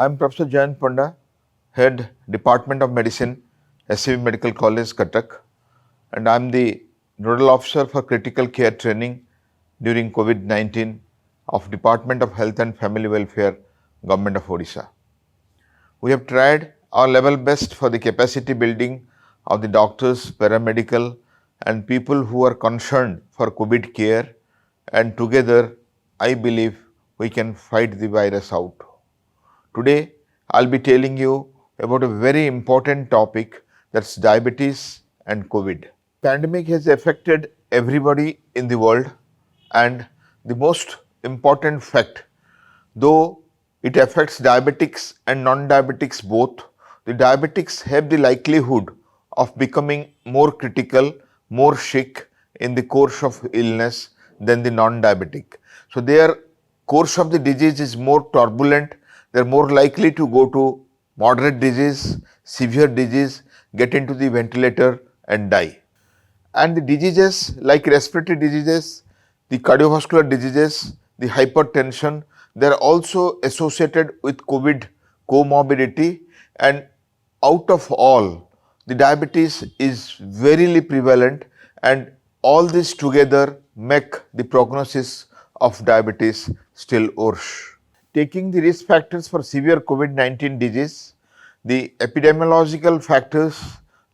I'm Professor Jayant Panda, Head Department of Medicine, SCV Medical College, Cuttack, and I'm the Nodal Officer for Critical Care Training during COVID-19 of Department of Health and Family Welfare, Government of Odisha. We have tried our level best for the capacity building of the doctors, paramedical, and people who are concerned for COVID care, and together I believe we can fight the virus out. Today, I'll be telling you about a very important topic, that's diabetes and COVID. Pandemic has affected everybody in the world, and the most important fact, though it affects diabetics and non-diabetics both, the diabetics have the likelihood of becoming more critical, more sick in the course of illness than the non-diabetic. So their course of the disease is more turbulent. They are more likely to go to moderate disease, severe disease, get into the ventilator and die. And the diseases like respiratory diseases, the cardiovascular diseases, the hypertension, they are also associated with COVID comorbidity, and out of all, the diabetes is very prevalent, and all this together make the prognosis of diabetes still worse. Taking the risk factors for severe COVID-19 disease, the epidemiological factors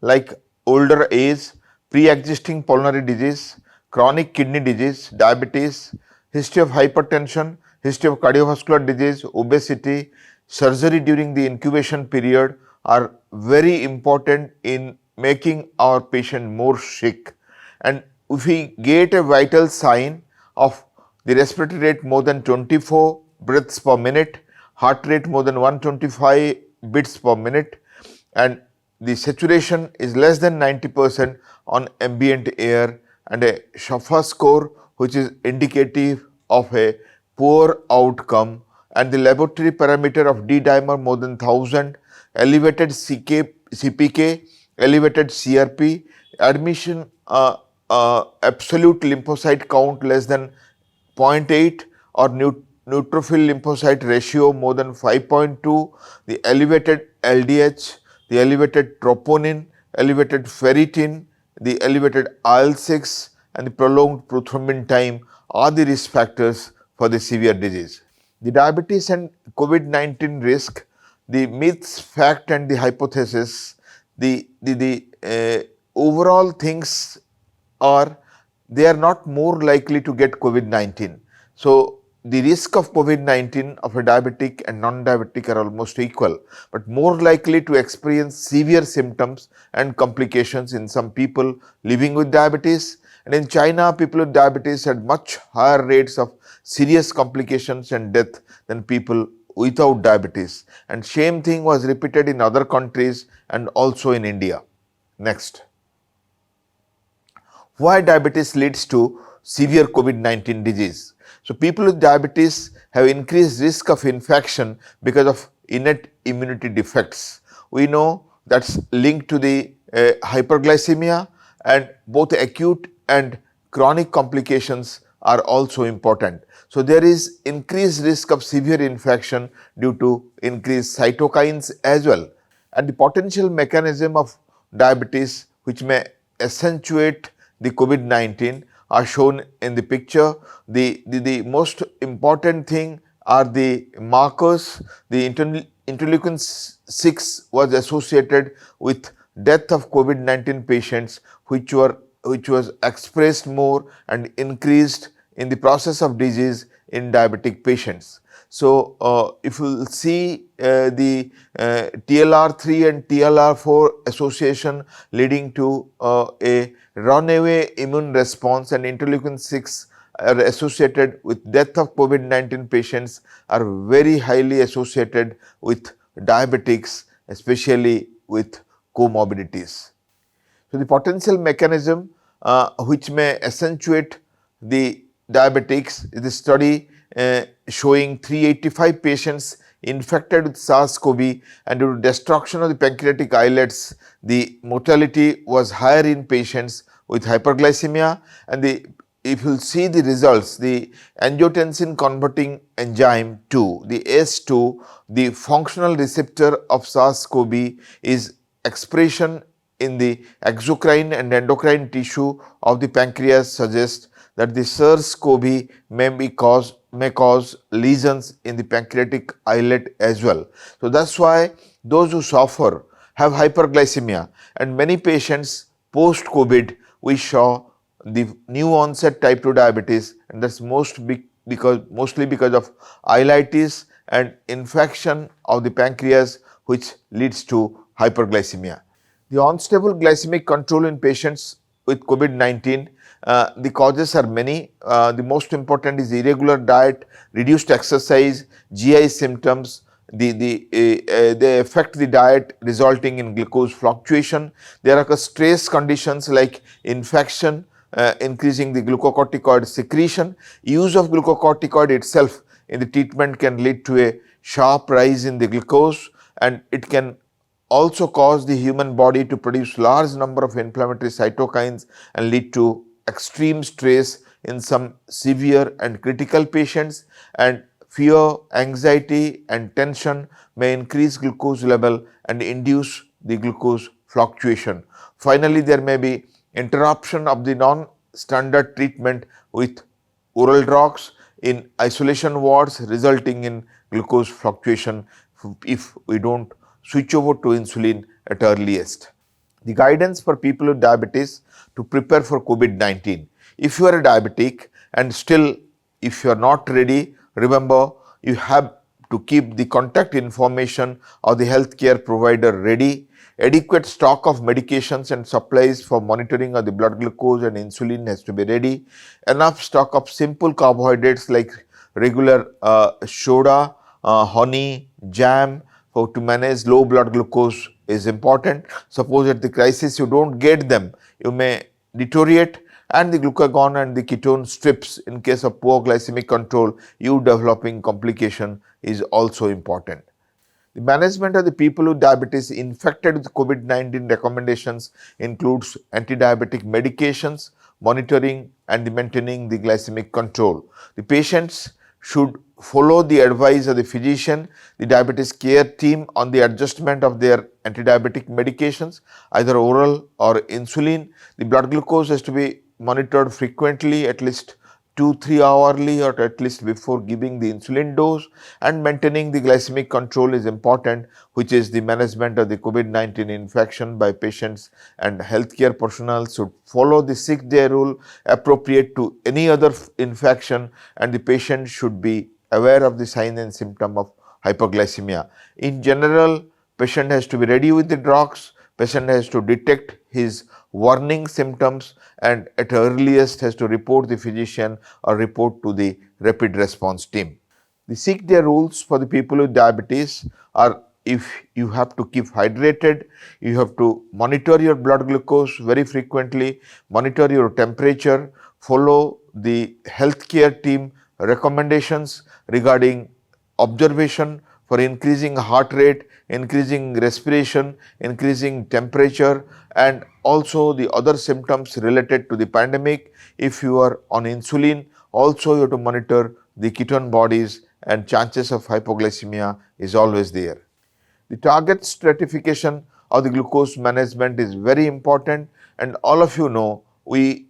like older age, pre-existing pulmonary disease, chronic kidney disease, diabetes, history of hypertension, history of cardiovascular disease, obesity, surgery during the incubation period are very important in making our patient more sick. And if we get a vital sign of the respiratory rate more than 24 breaths per minute, heart rate more than 125 beats per minute, and the saturation is less than 90% on ambient air, and a SHAFA score which is indicative of a poor outcome, and the laboratory parameter of D-dimer more than 1000, elevated CPK, elevated CRP, admission absolute lymphocyte count less than 0.8 or neutrophil lymphocyte ratio more than 5.2, the elevated LDH, the elevated troponin, elevated ferritin, the elevated IL-6 and the prolonged prothrombin time are the risk factors for the severe disease. The diabetes and COVID-19 risk, the myths, fact and the hypothesis, the overall things are, they are not more likely to get COVID-19. So the risk of COVID-19 of a diabetic and non-diabetic are almost equal, but more likely to experience severe symptoms and complications in some people living with diabetes. And in China, people with diabetes had much higher rates of serious complications and death than people without diabetes. And same thing was repeated in other countries and also in India. Next. Why diabetes leads to severe COVID-19 disease? So people with diabetes have increased risk of infection because of innate immunity defects. We know that's linked to the hyperglycemia, and both acute and chronic complications are also important. So there is increased risk of severe infection due to increased cytokines as well. And the potential mechanism of diabetes which may accentuate the COVID-19 are shown in the picture. The most important thing are the markers. The interleukin 6 was associated with death of COVID-19 patients which was expressed more and increased in the process of disease in diabetic patients. So if you will see the TLR3 and TLR4 association leading to a runaway immune response, and interleukin 6 are associated with death of COVID-19 patients are very highly associated with diabetics, especially with comorbidities. So the potential mechanism which may accentuate the diabetics is the study showing 385 patients infected with SARS-CoV, and due to destruction of the pancreatic islets, the mortality was higher in patients with hyperglycemia, and the if you'll see the results, the angiotensin converting enzyme 2, the ACE2, the functional receptor of SARS-CoV is expression in the exocrine and endocrine tissue of the pancreas suggests that the SARS-CoV may cause lesions in the pancreatic islet as well. So that's why those who suffer have hyperglycemia, and many patients post COVID we saw the new onset type 2 diabetes, and that's mostly because of ileitis and infection of the pancreas, which leads to hyperglycemia. The unstable glycemic control in patients with COVID-19, the causes are many. The most important is irregular diet, reduced exercise, GI symptoms. They affect the diet, resulting in glucose fluctuation. There are stress conditions like infection, increasing the glucocorticoid secretion. Use of glucocorticoid itself in the treatment can lead to a sharp rise in the glucose, and it can also cause the human body to produce large number of inflammatory cytokines and lead to extreme stress in some severe and critical patients, and fear, anxiety and tension may increase glucose level and induce the glucose fluctuation. Finally, there may be interruption of the non-standard treatment with oral drugs in isolation wards, resulting in glucose fluctuation if we don't switch over to insulin at earliest. The guidance for people with diabetes to prepare for COVID-19. If you are a diabetic and still if you are not ready, remember you have to keep the contact information of the healthcare provider ready. Adequate stock of medications and supplies for monitoring of the blood glucose and insulin has to be ready. Enough stock of simple carbohydrates like regular soda, honey, jam to manage low blood glucose is important. Suppose at the crisis you don't get them, you may deteriorate, and the glucagon and the ketone strips in case of poor glycemic control, you developing complication is also important. The management of the people with diabetes infected with COVID-19 recommendations includes anti-diabetic medications, monitoring and maintaining the glycemic control. The patients should follow the advice of the physician, the diabetes care team on the adjustment of their anti-diabetic medications, either oral or insulin. The blood glucose has to be monitored frequently, at least 2-3 hourly or at least before giving the insulin dose, and maintaining the glycemic control is important, which is the management of the COVID-19 infection by patients, and healthcare personnel should follow the 6-day rule appropriate to any other infection, and the patient should be aware of the sign and symptom of hypoglycemia. In general, patient has to be ready with the drugs, patient has to detect his warning symptoms and at earliest has to report the physician or report to the rapid response team. The 6-day rules for the people with diabetes are: if you have to keep hydrated, you have to monitor your blood glucose very frequently, monitor your temperature, follow the healthcare team recommendations regarding observation for increasing heart rate, increasing respiration, increasing temperature, and also the other symptoms related to the pandemic. If you are on insulin, also you have to monitor the ketone bodies, and chances of hypoglycemia is always there. The target stratification of the glucose management is very important, and all of you know we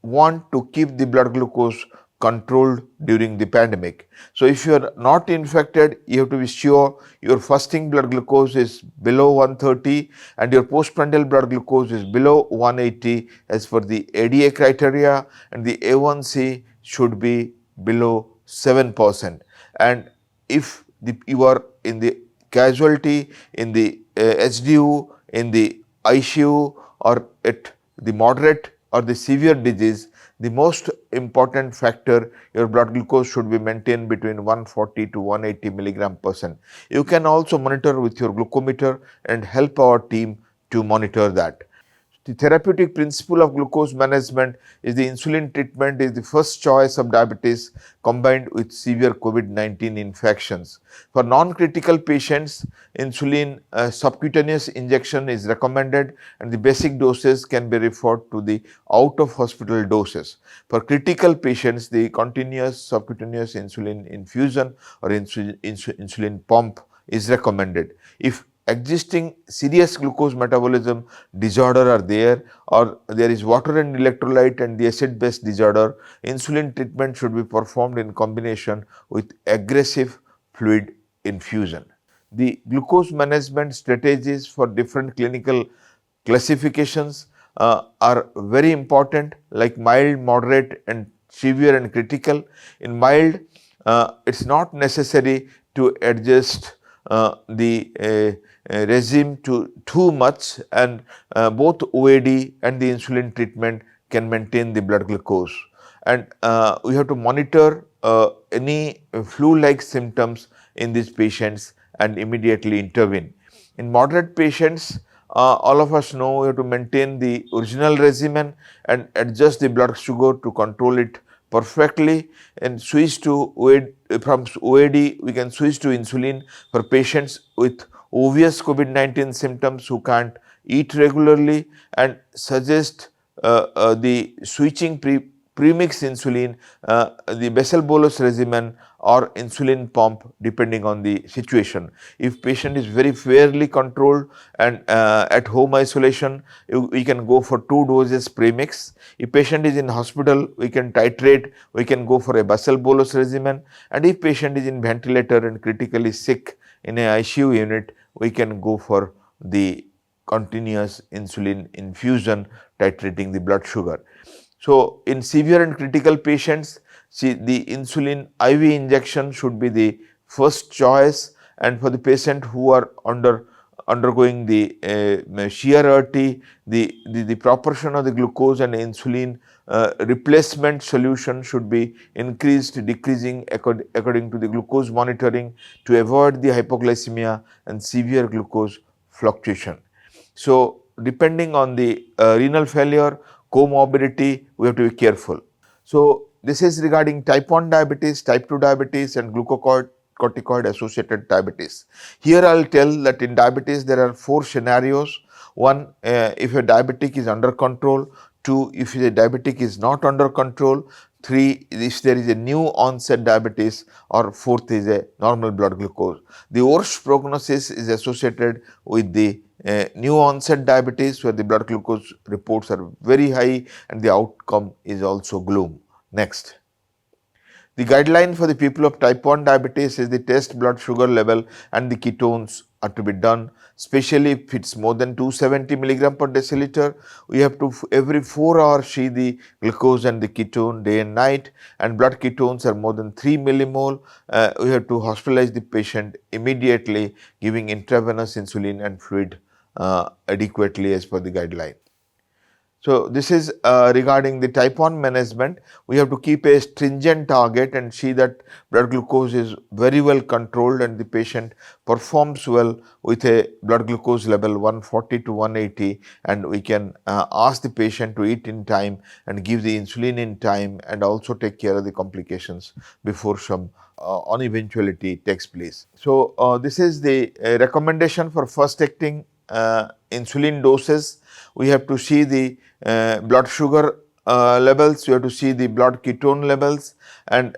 want to keep the blood glucose controlled during the pandemic. So if you are not infected, you have to be sure your fasting blood glucose is below 130 and your postprandial blood glucose is below 180 as per the ADA criteria, and the A1C should be below 7%. And if you are in the casualty, in the HDU, in the ICU, or at the moderate or the severe disease, the most important factor, your blood glucose should be maintained between 140 to 180 mg/%. You can also monitor with your glucometer and help our team to monitor that. The therapeutic principle of glucose management is the insulin treatment is the first choice of diabetes combined with severe COVID-19 infections. For non-critical patients, insulin subcutaneous injection is recommended and the basic doses can be referred to the out-of-hospital doses. For critical patients, the continuous subcutaneous insulin infusion or insulin pump is recommended. If existing serious glucose metabolism disorder are there, or there is water and electrolyte and the acid base disorder, insulin treatment should be performed in combination with aggressive fluid infusion. The glucose management strategies for different clinical classifications are very important, like mild, moderate and severe and critical. In mild, it is not necessary to adjust the regime to too much, and both OAD and the insulin treatment can maintain the blood glucose. And we have to monitor any flu-like symptoms in these patients and immediately intervene. In moderate patients, all of us know we have to maintain the original regimen and adjust the blood sugar to control it perfectly, and switch to OAD. From OAD we can switch to insulin for patients with obvious COVID-19 symptoms who can't eat regularly, and suggest the switching premix insulin, the basal bolus regimen or insulin pump depending on the situation. If patient is very fairly controlled and at home isolation, we can go for 2 doses premix. If patient is in hospital, we can titrate, we can go for a basal bolus regimen, and if patient is in ventilator and critically sick in a ICU unit, we can go for the continuous insulin infusion titrating the blood sugar. So, in severe and critical patients, see, the insulin IV injection should be the first choice, and for the patient who are undergoing the shear RT, the proportion of the glucose and insulin replacement solution should be increased, decreasing according to the glucose monitoring to avoid the hypoglycemia and severe glucose fluctuation. So, depending on the renal failure, comorbidity, we have to be careful. So, this is regarding type 1 diabetes, type 2 diabetes and glucocorticoid associated diabetes. Here I will tell that in diabetes there are 4 scenarios. 1, if a diabetic is under control. 2, if a diabetic is not under control. 3, if there is a new onset diabetes, or 4th is a normal blood glucose. The worst prognosis is associated with the new onset diabetes, where the blood glucose reports are very high and the outcome is also gloom. Next. The guideline for the people of type 1 diabetes is the test blood sugar level and the ketones are to be done, especially if it is more than 270 milligram per deciliter. We have to every 4 hours see the glucose and the ketone day and night, and blood ketones are more than 3 millimole. We have to hospitalize the patient immediately, giving intravenous insulin and fluid adequately as per the guideline. So, this is regarding the type 1 management. We have to keep a stringent target and see that blood glucose is very well controlled and the patient performs well with a blood glucose level 140 to 180, and we can ask the patient to eat in time and give the insulin in time, and also take care of the complications before some uneventuality takes place. So, this is the recommendation for first acting insulin doses. We have to see the blood sugar levels, we have to see the blood ketone levels, and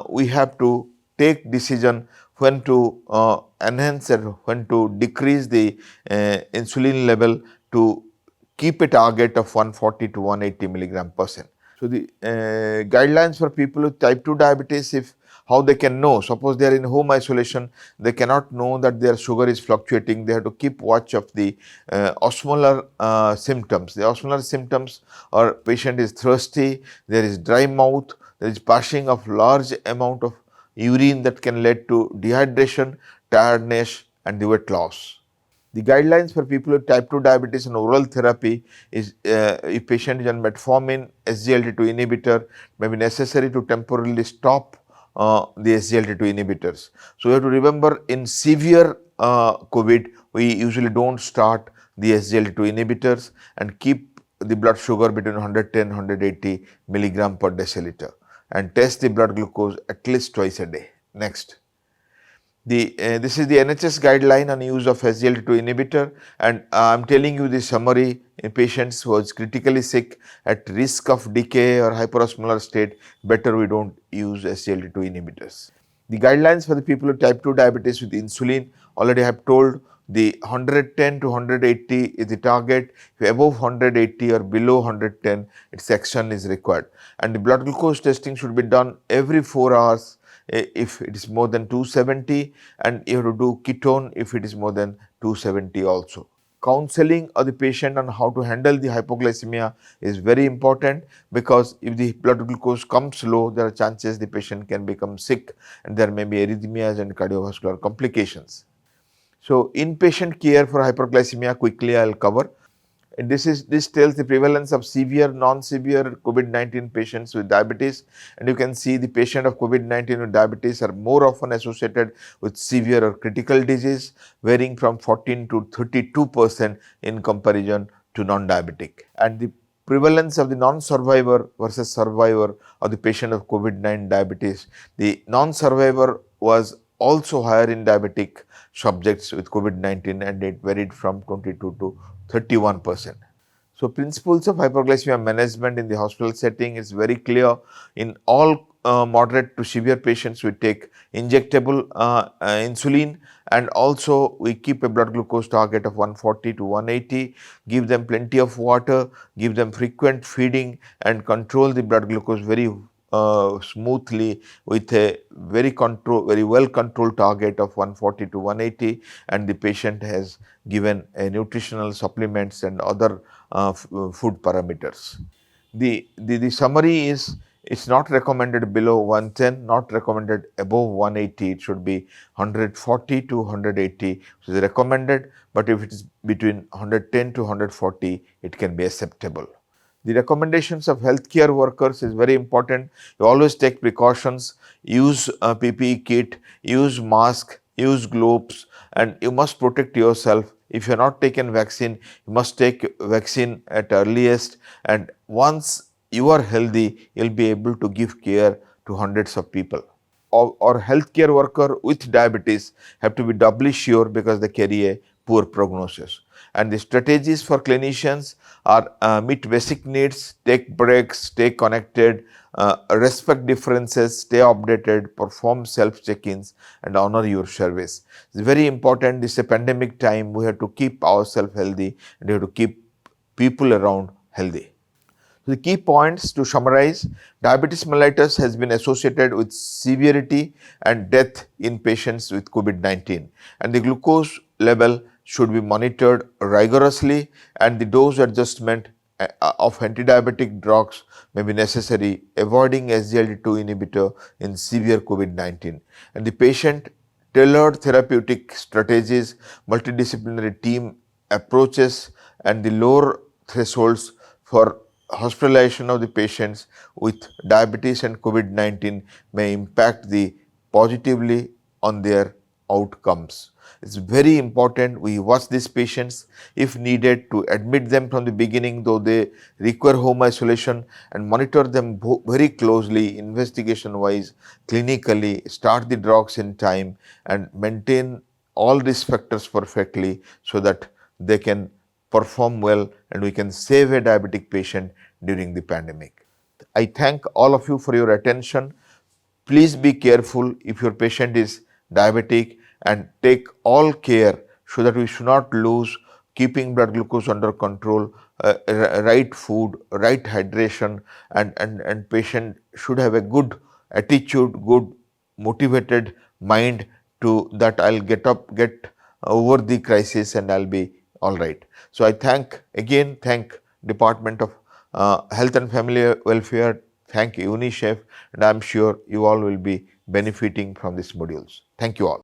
we have to take decision when to enhance and when to decrease the insulin level to keep a target of 140 to 180 milligram percent. So, the guidelines for people with type 2 diabetes, if how they can know, suppose they are in home isolation, they cannot know that their sugar is fluctuating, they have to keep watch of the osmolar symptoms. The osmolar symptoms are patient is thirsty, there is dry mouth, there is passing of large amount of urine that can lead to dehydration, tiredness and the weight loss. The guidelines for people with type 2 diabetes and oral therapy is if patient is on metformin, SGLT2 inhibitor, may be necessary to temporarily stop the SGLT2 inhibitors. So, you have to remember, in severe COVID, we usually do not start the SGLT2 inhibitors and keep the blood sugar between 110 180 milligram per deciliter and test the blood glucose at least twice a day. Next. This is the NHS guideline on use of SGLT2 inhibitor, and I am telling you the summary in patients who are critically sick at risk of decay or hyperosmolar state. Better we don't use SGLT2 inhibitors. The guidelines for the people with type 2 diabetes with insulin, already I have told, the 110 to 180 is the target. If above 180 or below 110, its action is required. And the blood glucose testing should be done every 4 hours if it is more than 270, and you have to do ketone if it is more than 270 also. Counseling of the patient on how to handle the hypoglycemia is very important, because if the blood glucose comes low, there are chances the patient can become sick and there may be arrhythmias and cardiovascular complications. So, inpatient care for hyperglycemia quickly I will cover. And this tells the prevalence of severe, non-severe COVID-19 patients with diabetes, and you can see the patient of COVID-19 with diabetes are more often associated with severe or critical disease, varying from 14 to 32% in comparison to non-diabetic. And the prevalence of the non-survivor versus survivor of the patient of COVID-19 diabetes, the non-survivor was also higher in diabetic subjects with COVID-19, and it varied from 22 to 31%. So, principles of hyperglycemia management in the hospital setting is very clear. In all moderate to severe patients, we take injectable insulin, and also we keep a blood glucose target of 140 to 180, give them plenty of water, give them frequent feeding, and control the blood glucose very smoothly with a very well controlled target of 140 to 180, and the patient has given a nutritional supplements and other food parameters. The summary is, it's not recommended below 110, not recommended above 180, it should be 140 to 180, which is recommended, but if it is between 110 to 140, it can be acceptable. The recommendations of healthcare workers is very important. You always take precautions, use PPE kit, use mask, use gloves, and you must protect yourself. If you are not taken vaccine, you must take vaccine at earliest, and once you are healthy, you will be able to give care to hundreds of people. Or healthcare worker with diabetes have to be doubly sure because they carry a poor prognosis. And the strategies for clinicians are meet basic needs, take breaks, stay connected, respect differences, stay updated, perform self check-ins, and honor your service. It's very important. This is a pandemic time. We have to keep ourselves healthy, and we have to keep people around healthy. The key points to summarize: diabetes mellitus has been associated with severity and death in patients with COVID-19, and the glucose level should be monitored rigorously, and the dose adjustment of antidiabetic drugs may be necessary, avoiding SGLT2 inhibitor in severe COVID-19. And the patient tailored therapeutic strategies, multidisciplinary team approaches, and the lower thresholds for hospitalization of the patients with diabetes and COVID-19 may impact positively on their outcomes. It's very important we watch these patients, if needed, to admit them from the beginning, though they require home isolation, and monitor them very closely, investigation wise, clinically, start the drugs in time, and maintain all risk factors perfectly so that they can perform well and we can save a diabetic patient during the pandemic. I thank all of you for your attention. Please be careful if your patient is diabetic, and take all care so that we should not lose keeping blood glucose under control, right food, right hydration, and patient should have a good attitude, good motivated mind to that I'll get over the crisis and I'll be all right. So I thank Department of Health and Family Welfare, thank UNICEF, and I'm sure you all will be benefiting from these modules. Thank you all.